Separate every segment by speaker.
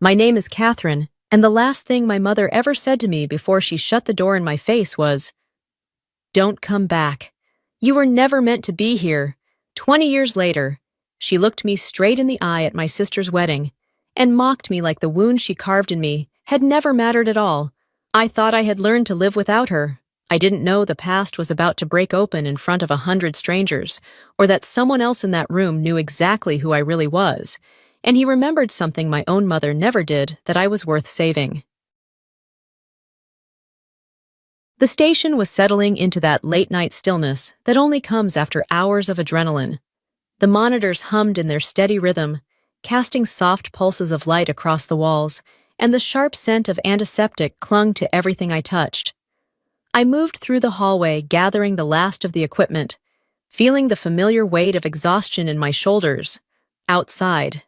Speaker 1: My name is Catherine, and the last thing my mother ever said to me before she shut the door in my face was, "Don't come back. You were never meant to be here." 20 years later, she looked me straight in the eye at my sister's wedding and mocked me like the wound she carved in me had never mattered at all. I thought I had learned to live without her. I didn't know the past was about to break open in front of 100 strangers, or that someone else in that room knew exactly who I really was, and he remembered something my own mother never did, that I was worth saving. The station was settling into that late-night stillness that only comes after hours of adrenaline. The monitors hummed in their steady rhythm, casting soft pulses of light across the walls, and the sharp scent of antiseptic clung to everything I touched. I moved through the hallway, gathering the last of the equipment, feeling the familiar weight of exhaustion in my shoulders. Outside,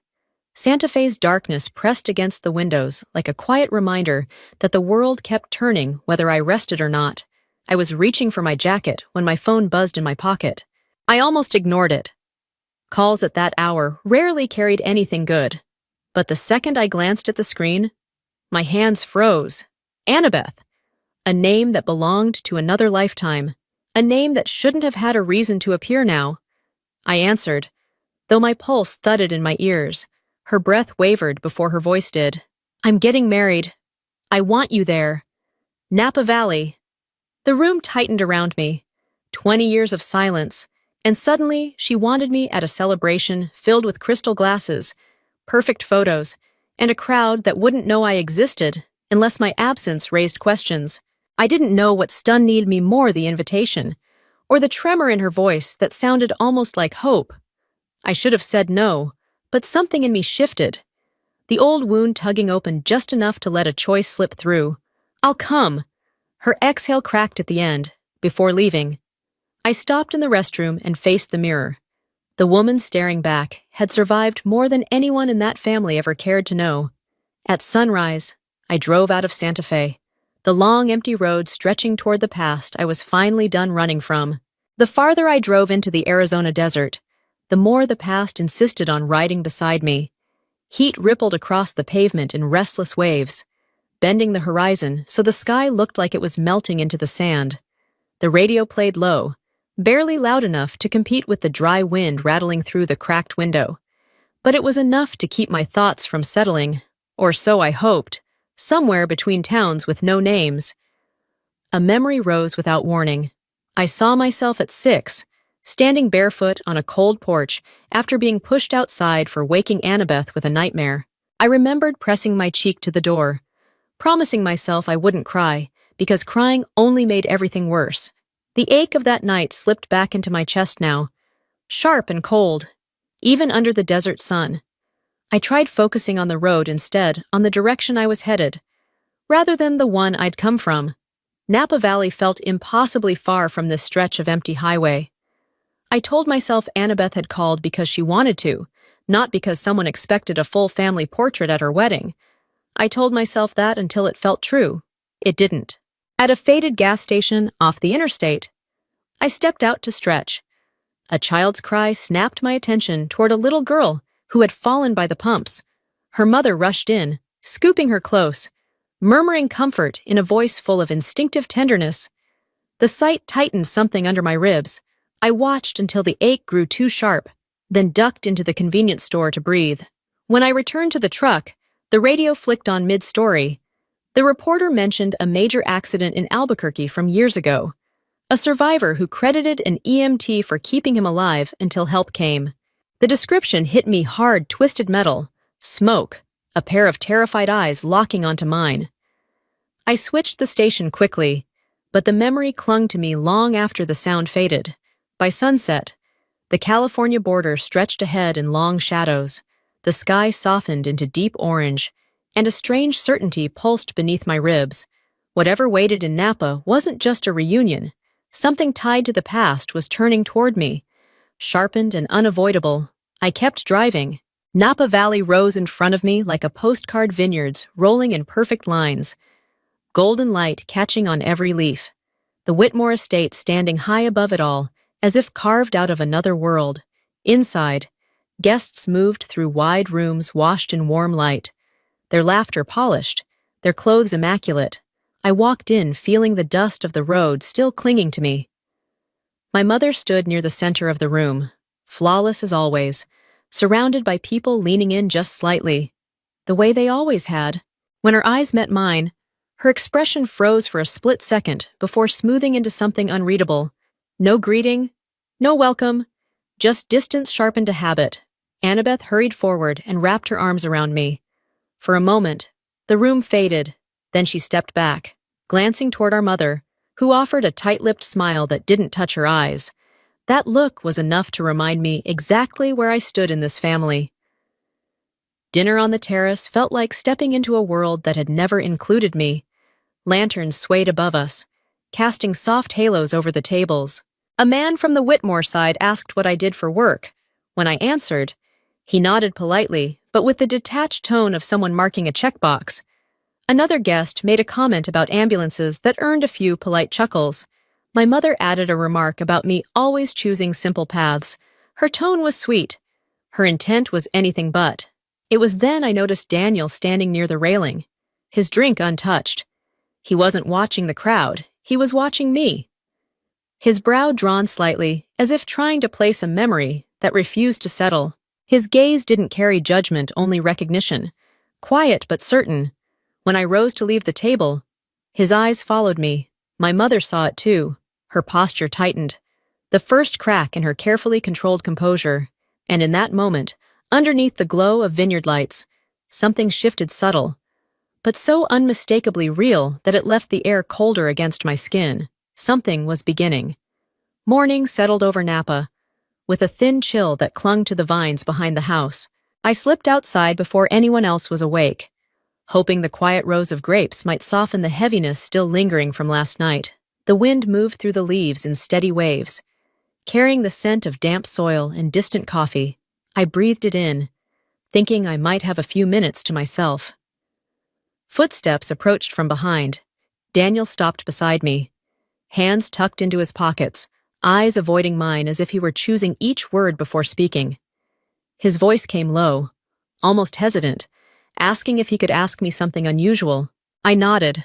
Speaker 1: Santa Fe's darkness pressed against the windows like a quiet reminder that the world kept turning whether I rested or not. I was reaching for my jacket when my phone buzzed in my pocket. I almost ignored it. Calls at that hour rarely carried anything good. But the second I glanced at the screen, my hands froze. Annabeth. A name that belonged to another lifetime. A name that shouldn't have had a reason to appear now. I answered, though my pulse thudded in my ears. Her breath wavered before her voice did. "I'm getting married. I want you there. Napa Valley." The room tightened around me. 20 years of silence, and suddenly she wanted me at a celebration filled with crystal glasses, perfect photos, and a crowd that wouldn't know I existed unless my absence raised questions. I didn't know what stunned me more, the invitation, or the tremor in her voice that sounded almost like hope. I should have said no, but something in me shifted, the old wound tugging open just enough to let a choice slip through. "I'll come." Her exhale cracked at the end, before leaving. I stopped in the restroom and faced the mirror. The woman staring back had survived more than anyone in that family ever cared to know. At sunrise, I drove out of Santa Fe, the long empty road stretching toward the past I was finally done running from. The farther I drove into the Arizona desert, the more the past insisted on riding beside me. Heat rippled across the pavement in restless waves, bending the horizon so the sky looked like it was melting into the sand. The radio played low, barely loud enough to compete with the dry wind rattling through the cracked window. But it was enough to keep my thoughts from settling, or so I hoped, somewhere between towns with no names. A memory rose without warning. I saw myself at 6, standing barefoot on a cold porch after being pushed outside for waking Annabeth with a nightmare. I remembered pressing my cheek to the door, promising myself I wouldn't cry, because crying only made everything worse. The ache of that night slipped back into my chest now, sharp and cold, even under the desert sun. I tried focusing on the road instead, on the direction I was headed, rather than the one I'd come from. Napa Valley felt impossibly far from this stretch of empty highway. I told myself Annabeth had called because she wanted to, not because someone expected a full family portrait at her wedding. I told myself that until it felt true. It didn't. At a faded gas station off the interstate, I stepped out to stretch. A child's cry snapped my attention toward a little girl who had fallen by the pumps. Her mother rushed in, scooping her close, murmuring comfort in a voice full of instinctive tenderness. The sight tightened something under my ribs. I watched until the ache grew too sharp, then ducked into the convenience store to breathe. When I returned to the truck, the radio flicked on mid-story. The reporter mentioned a major accident in Albuquerque from years ago. A survivor who credited an EMT for keeping him alive until help came. The description hit me hard, twisted metal. Smoke, a pair of terrified eyes locking onto mine. I switched the station quickly, but the memory clung to me long after the sound faded. By sunset, the California border stretched ahead in long shadows. The sky softened into deep orange, and a strange certainty pulsed beneath my ribs. Whatever waited in Napa wasn't just a reunion. Something tied to the past was turning toward me. Sharpened and unavoidable, I kept driving. Napa Valley rose in front of me like a postcard vineyards rolling in perfect lines, golden light catching on every leaf. The Whitmore estate standing high above it all, as if carved out of another world. Inside, guests moved through wide rooms washed in warm light. their laughter polished, their clothes immaculate. I walked in feeling the dust of the road still clinging to me. My mother stood near the center of the room, flawless as always, surrounded by people leaning in just slightly, the way they always had. When her eyes met mine, her expression froze for a split second before smoothing into something unreadable. No greeting, no welcome, just distance sharpened to habit. Annabeth hurried forward and wrapped her arms around me. For a moment, the room faded, then she stepped back, glancing toward our mother, who offered a tight-lipped smile that didn't touch her eyes. That look was enough to remind me exactly where I stood in this family. Dinner on the terrace felt like stepping into a world that had never included me. Lanterns swayed above us, casting soft halos over the tables. A man from the Whitmore side asked what I did for work. When I answered, he nodded politely, but with the detached tone of someone marking a checkbox. Another guest made a comment about ambulances that earned a few polite chuckles. My mother added a remark about me always choosing simple paths. Her tone was sweet. Her intent was anything but. It was then I noticed Daniel standing near the railing, his drink untouched. He wasn't watching the crowd, he was watching me. His brow drawn slightly, as if trying to place a memory that refused to settle. His gaze didn't carry judgment, only recognition. Quiet but certain. When I rose to leave the table, his eyes followed me. My mother saw it too. Her posture tightened. The first crack in her carefully controlled composure. And in that moment, underneath the glow of vineyard lights, something shifted subtle, but so unmistakably real that it left the air colder against my skin. Something was beginning. Morning settled over Napa, with a thin chill that clung to the vines behind the house. I slipped outside before anyone else was awake, hoping the quiet rows of grapes might soften the heaviness still lingering from last night. The wind moved through the leaves in steady waves, carrying the scent of damp soil and distant coffee. I breathed it in, thinking I might have a few minutes to myself. Footsteps approached from behind. Daniel stopped beside me, hands tucked into his pockets, eyes avoiding mine as if he were choosing each word before speaking. His voice came low, almost hesitant, asking if he could ask me something unusual. I nodded,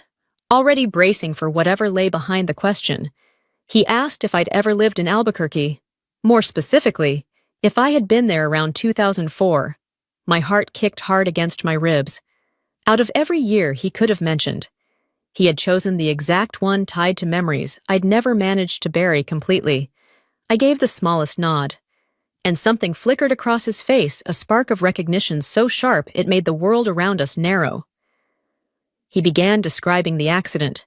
Speaker 1: already bracing for whatever lay behind the question. He asked if I'd ever lived in Albuquerque. More specifically, if I had been there around 2004. My heart kicked hard against my ribs. Out of every year he could have mentioned, he had chosen the exact one tied to memories I'd never managed to bury completely. I gave the smallest nod, and something flickered across his face, a spark of recognition so sharp it made the world around us narrow. He began describing the accident,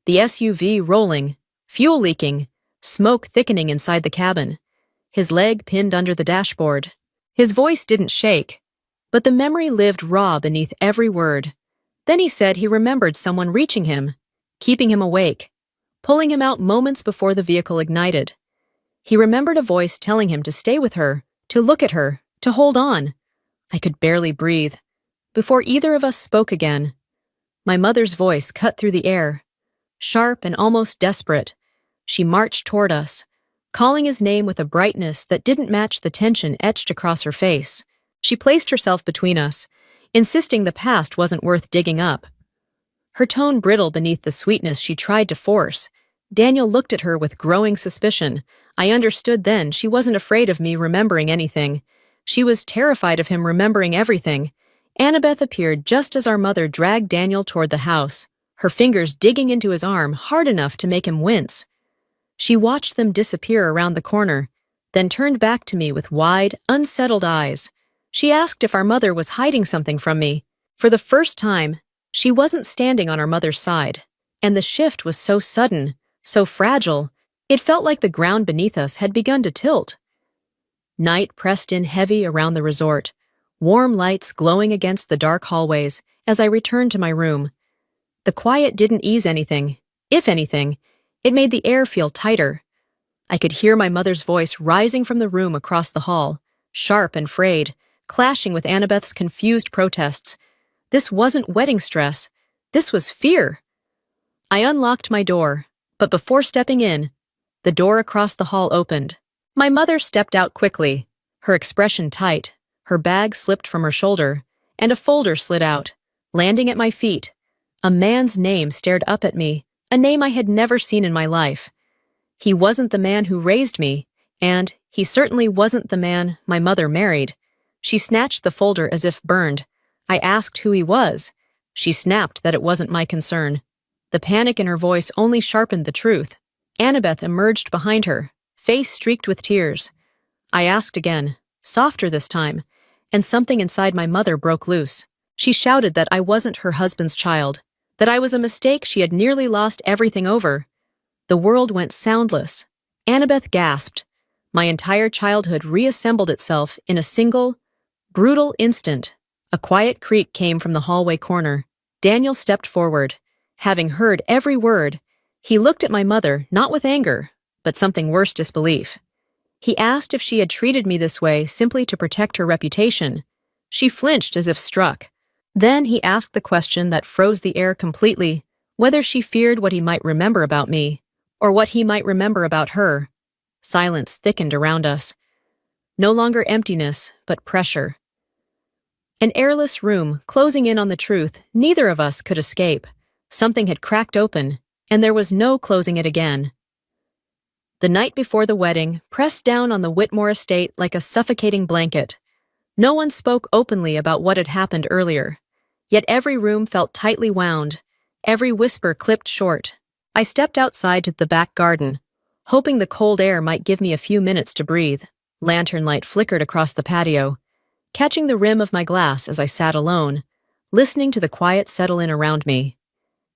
Speaker 1: the SUV rolling, fuel leaking, smoke thickening inside the cabin, his leg pinned under the dashboard. His voice didn't shake, but the memory lived raw beneath every word. Then he said he remembered someone reaching him, keeping him awake, pulling him out moments before the vehicle ignited. He remembered a voice telling him to stay with her, to look at her, to hold on. I could barely breathe. Before either of us spoke again, my mother's voice cut through the air, sharp and almost desperate. She marched toward us, calling his name with a brightness that didn't match the tension etched across her face. She placed herself between us, insisting the past wasn't worth digging up. Her tone brittle beneath the sweetness she tried to force. Daniel looked at her with growing suspicion. I understood then she wasn't afraid of me remembering anything. She was terrified of him remembering everything. Annabeth appeared just as our mother dragged Daniel toward the house, her fingers digging into his arm hard enough to make him wince. She watched them disappear around the corner, then turned back to me with wide, unsettled eyes. She asked if our mother was hiding something from me. For the first time, she wasn't standing on our mother's side, and the shift was so sudden, so fragile, it felt like the ground beneath us had begun to tilt. Night pressed in heavy around the resort, warm lights glowing against the dark hallways as I returned to my room. The quiet didn't ease anything. If anything, it made the air feel tighter. I could hear my mother's voice rising from the room across the hall, sharp and frayed, clashing with Annabeth's confused protests. This wasn't wedding stress. This was fear. I unlocked my door, but before stepping in, the door across the hall opened. My mother stepped out quickly, her expression tight. Her bag slipped from her shoulder, and a folder slid out. Landing at my feet, a man's name stared up at me, a name I had never seen in my life. He wasn't the man who raised me, and he certainly wasn't the man my mother married. She snatched the folder as if burned. I asked who he was. She snapped that it wasn't my concern. The panic in her voice only sharpened the truth. Annabeth emerged behind her, face streaked with tears. I asked again, softer this time, and something inside my mother broke loose. She shouted that I wasn't her husband's child, that I was a mistake she had nearly lost everything over. The world went soundless. Annabeth gasped. My entire childhood reassembled itself in a single, brutal instant. A quiet creak came from the hallway corner. Daniel stepped forward. Having heard every word, he looked at my mother, not with anger, but something worse, disbelief. He asked if she had treated me this way simply to protect her reputation. She flinched as if struck. Then he asked the question that froze the air completely, whether she feared what he might remember about me, or what he might remember about her. Silence thickened around us. No longer emptiness, but pressure. An airless room, closing in on the truth neither of us could escape. Something had cracked open, and there was no closing it again. The night before the wedding, pressed down on the Whitmore estate like a suffocating blanket. No one spoke openly about what had happened earlier. Yet every room felt tightly wound, every whisper clipped short. I stepped outside to the back garden, hoping the cold air might give me a few minutes to breathe. Lantern light flickered across the patio, catching the rim of my glass as I sat alone, listening to the quiet settle in around me.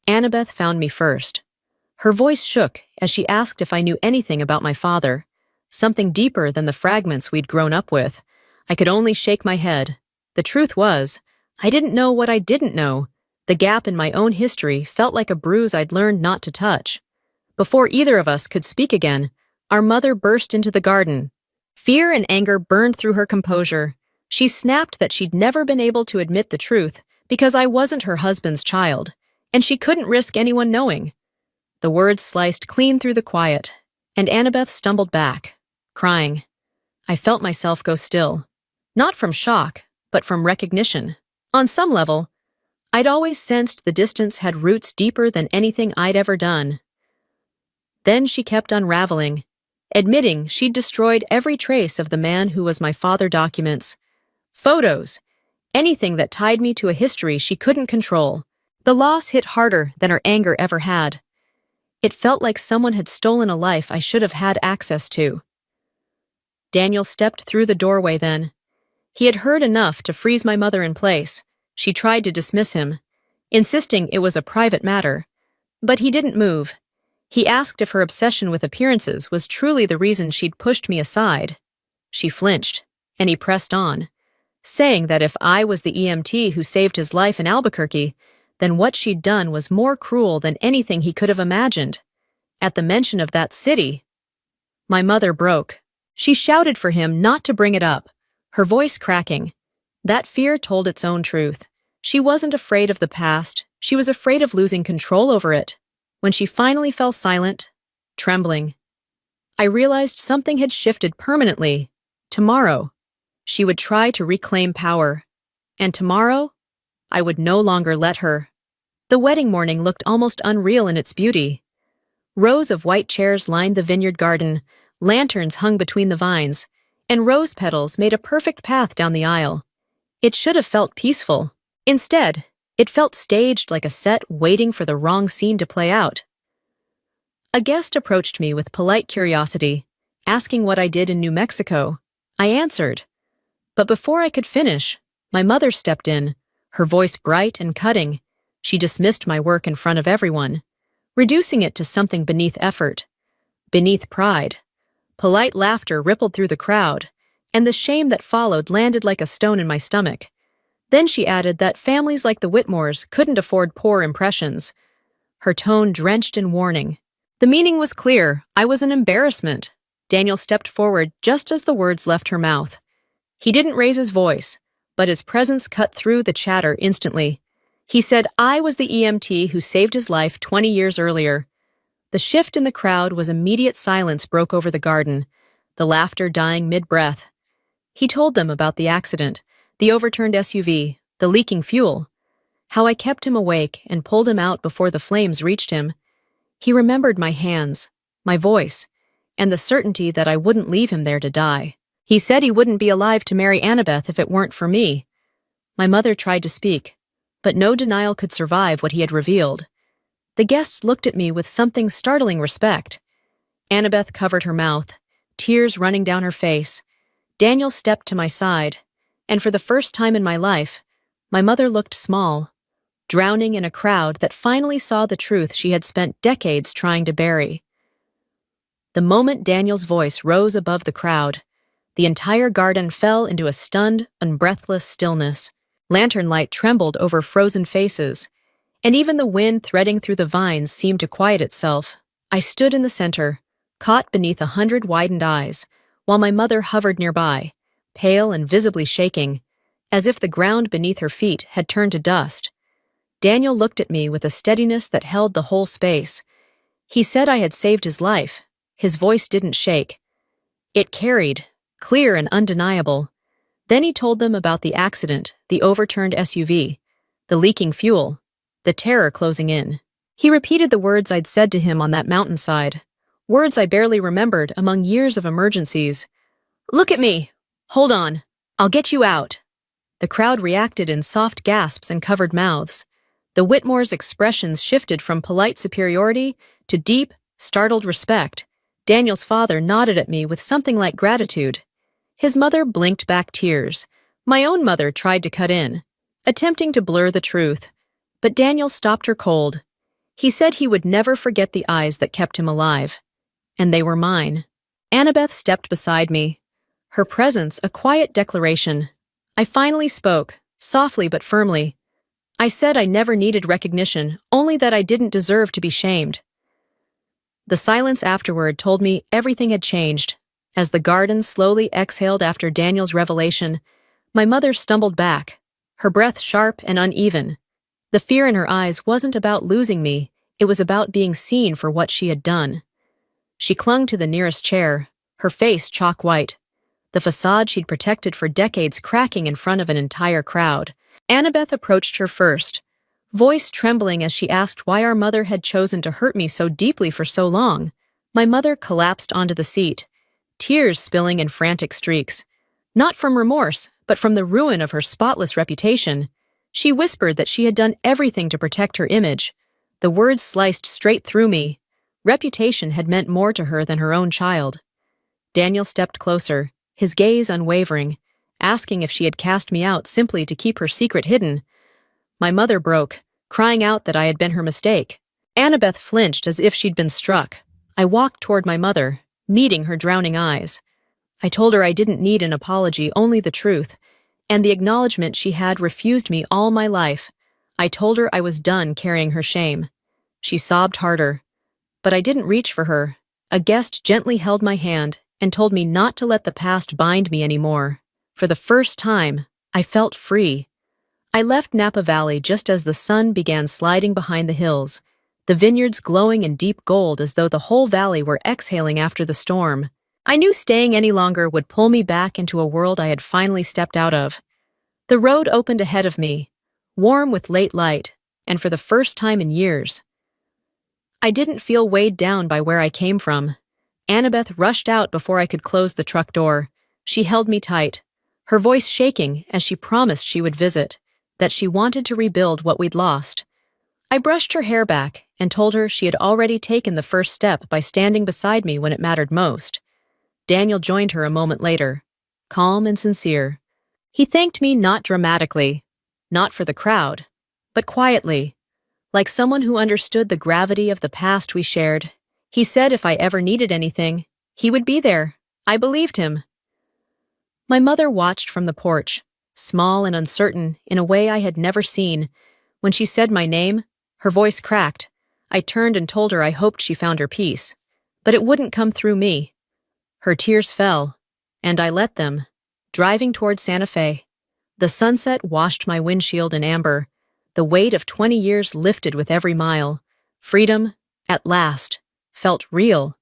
Speaker 1: Annabeth found me first. Her voice shook as she asked if I knew anything about my father, something deeper than the fragments we'd grown up with. I could only shake my head. The truth was, I didn't know what I didn't know. The gap in my own history felt like a bruise I'd learned not to touch. Before either of us could speak again, our mother burst into the garden. Fear and anger burned through her composure. She snapped that she'd never been able to admit the truth because I wasn't her husband's child, and she couldn't risk anyone knowing. The words sliced clean through the quiet, and Annabeth stumbled back, crying. I felt myself go still. Not from shock, but from recognition. On some level, I'd always sensed the distance had roots deeper than anything I'd ever done. Then she kept unraveling, admitting she'd destroyed every trace of the man who was my father documents. Photos, anything that tied me to a history she couldn't control. The loss hit harder than her anger ever had. It felt like someone had stolen a life I should have had access to. Daniel stepped through the doorway then. He had heard enough to freeze my mother in place. She tried to dismiss him, insisting it was a private matter. But he didn't move. He asked if her obsession with appearances was truly the reason she'd pushed me aside. She flinched, and he pressed on, saying that if I was the EMT who saved his life in Albuquerque, then what she'd done was more cruel than anything he could have imagined. At the mention of that city, my mother broke. She shouted for him not to bring it up, her voice cracking. That fear told its own truth. She wasn't afraid of the past, she was afraid of losing control over it. When she finally fell silent, trembling, I realized something had shifted permanently. Tomorrow, she would try to reclaim power. And tomorrow, I would no longer let her. The wedding morning looked almost unreal in its beauty. Rows of white chairs lined the vineyard garden, lanterns hung between the vines, and rose petals made a perfect path down the aisle. It should have felt peaceful. Instead, it felt staged like a set waiting for the wrong scene to play out. A guest approached me with polite curiosity, asking what I did in New Mexico. I answered. But before I could finish, my mother stepped in, her voice bright and cutting. She dismissed my work in front of everyone, reducing it to something beneath effort, beneath pride. Polite laughter rippled through the crowd, and the shame that followed landed like a stone in my stomach. Then she added that families like the Whitmores couldn't afford poor impressions. Her tone drenched in warning. The meaning was clear. I was an embarrassment. Daniel stepped forward just as the words left her mouth. He didn't raise his voice, but his presence cut through the chatter instantly. He said I was the EMT who saved his life 20 years earlier. The shift in the crowd was immediate. Silence broke over the garden, the laughter dying mid-breath. He told them about the accident, the overturned SUV, the leaking fuel. how I kept him awake and pulled him out before the flames reached him. He remembered my hands, my voice, and the certainty that I wouldn't leave him there to die. He said he wouldn't be alive to marry Annabeth if it weren't for me. My mother tried to speak, but no denial could survive what he had revealed. The guests looked at me with something startling respect. Annabeth covered her mouth, tears running down her face. Daniel stepped to my side, and for the first time in my life, my mother looked small, drowning in a crowd that finally saw the truth she had spent decades trying to bury. The moment Daniel's voice rose above the crowd, the entire garden fell into a stunned and breathless stillness. Lantern light trembled over frozen faces, and even the wind threading through the vines seemed to quiet itself. I stood in the center, caught beneath 100 widened eyes, while my mother hovered nearby, pale and visibly shaking, as if the ground beneath her feet had turned to dust. Daniel looked at me with a steadiness that held the whole space. He said I had saved his life. His voice didn't shake. It carried, clear and undeniable. Then he told them about the accident, the overturned SUV, the leaking fuel, the terror closing in. He repeated the words I'd said to him on that mountainside, words I barely remembered among years of emergencies. "Look at me! Hold on! I'll get you out!" The crowd reacted in soft gasps and covered mouths. The Whitmores' expressions shifted from polite superiority to deep, startled respect. Daniel's father nodded at me with something like gratitude. His mother blinked back tears. My own mother tried to cut in, attempting to blur the truth. But Daniel stopped her cold. He said he would never forget the eyes that kept him alive. And they were mine. Annabeth stepped beside me, her presence a quiet declaration. I finally spoke, softly but firmly. I said I never needed recognition, only that I didn't deserve to be shamed. The silence afterward told me everything had changed. As the garden slowly exhaled after Daniel's revelation, my mother stumbled back, her breath sharp and uneven. The fear in her eyes wasn't about losing me, it was about being seen for what she had done. She clung to the nearest chair, her face chalk white, the facade she'd protected for decades cracking in front of an entire crowd. Annabeth approached her first, voice trembling as she asked why our mother had chosen to hurt me so deeply for so long. My mother collapsed onto the seat, tears spilling in frantic streaks. Not from remorse, but from the ruin of her spotless reputation. She whispered that she had done everything to protect her image. The words sliced straight through me. Reputation had meant more to her than her own child. Daniel stepped closer, his gaze unwavering, asking if she had cast me out simply to keep her secret hidden. My mother broke, crying out that I had been her mistake. Annabeth flinched as if she'd been struck. I walked toward my mother, meeting her drowning eyes. I told her I didn't need an apology, only the truth, and the acknowledgement she had refused me all my life. I told her I was done carrying her shame. She sobbed harder. But I didn't reach for her. A guest gently held my hand and told me not to let the past bind me anymore. For the first time, I felt free. I left Napa Valley just as the sun began sliding behind the hills, the vineyards glowing in deep gold as though the whole valley were exhaling after the storm. I knew staying any longer would pull me back into a world I had finally stepped out of. The road opened ahead of me, warm with late light, and for the first time in years. I didn't feel weighed down by where I came from. Annabeth rushed out before I could close the truck door. She held me tight, her voice shaking as she promised she would visit, that she wanted to rebuild what we'd lost. I brushed her hair back and told her she had already taken the first step by standing beside me when it mattered most. Daniel joined her a moment later, calm and sincere. He thanked me not dramatically, not for the crowd, but quietly, like someone who understood the gravity of the past we shared. He said if I ever needed anything, he would be there. I believed him. My mother watched from the porch, small and uncertain in a way I had never seen. When she said my name, her voice cracked. I turned and told her I hoped she found her peace, but it wouldn't come through me. Her tears fell, and I let them, driving toward Santa Fe. The sunset washed my windshield in amber. The weight of 20 years lifted with every mile. Freedom, at last, felt real.